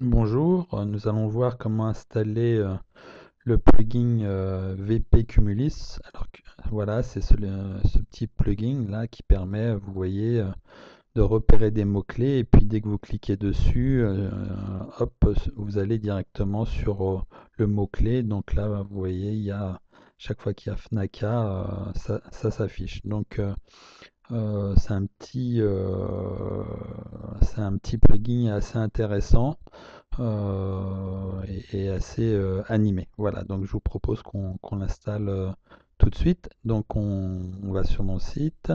Bonjour, nous allons voir comment installer le plugin VP Cumulus. Voilà, c'est ce petit plugin là qui permet, vous voyez, de repérer des mots-clés et puis dès que vous cliquez dessus, hop, vous allez directement sur le mot-clé. Donc là, vous voyez, il y a chaque fois qu'il y a FNACA, ça s'affiche. Donc c'est un petit plugin assez intéressant et assez animé. Voilà, donc je vous propose qu'on l'installe tout de suite. Donc on va sur mon site.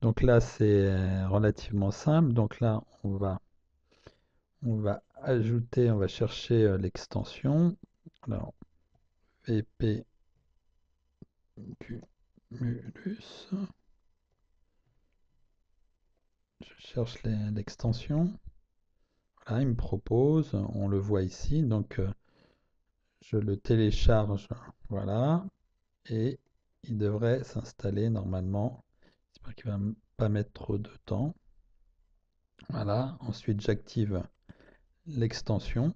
Donc là c'est relativement simple. Donc là on va chercher l'extension. Alors VP Cumulus. Je cherche l'extension. Voilà, il me propose, on le voit ici. Donc je le télécharge. Voilà. Et il devrait s'installer normalement. J'espère qu'il va pas mettre trop de temps. Voilà, ensuite j'active l'extension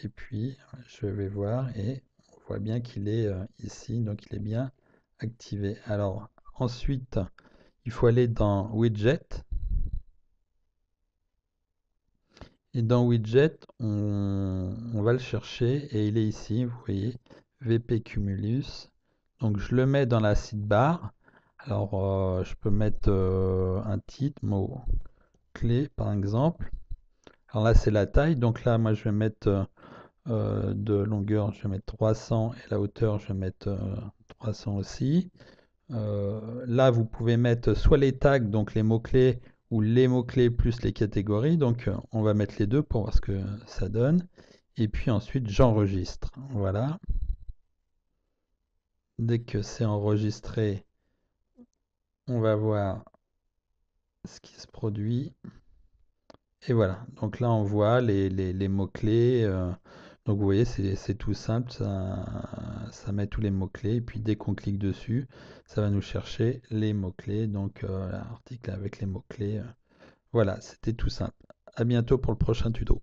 et puis je vais voir et on voit bien qu'il est ici, donc il est bien activé. Alors ensuite, il faut aller dans Widget et dans Widget, on va le chercher et il est ici, vous voyez, VP Cumulus. Donc je le mets dans la sidebar. Alors je peux mettre un titre, mot clé par exemple. Alors là c'est la taille, donc là moi je vais mettre de longueur, je vais mettre 300 et la hauteur je vais mettre 300 aussi. Là vous pouvez mettre soit les tags, donc les mots-clés, ou les mots-clés plus les catégories. Donc on va mettre les deux pour voir ce que ça donne. Et puis ensuite j'enregistre. Voilà. Dès que c'est enregistré, on va voir ce qui se produit. Et voilà, donc là on voit les mots-clés. Donc vous voyez, c'est tout simple, ça met tous les mots-clés. Et puis dès qu'on clique dessus, ça va nous chercher les mots-clés. Donc l'article avec les mots-clés. Voilà, c'était tout simple. À bientôt pour le prochain tuto.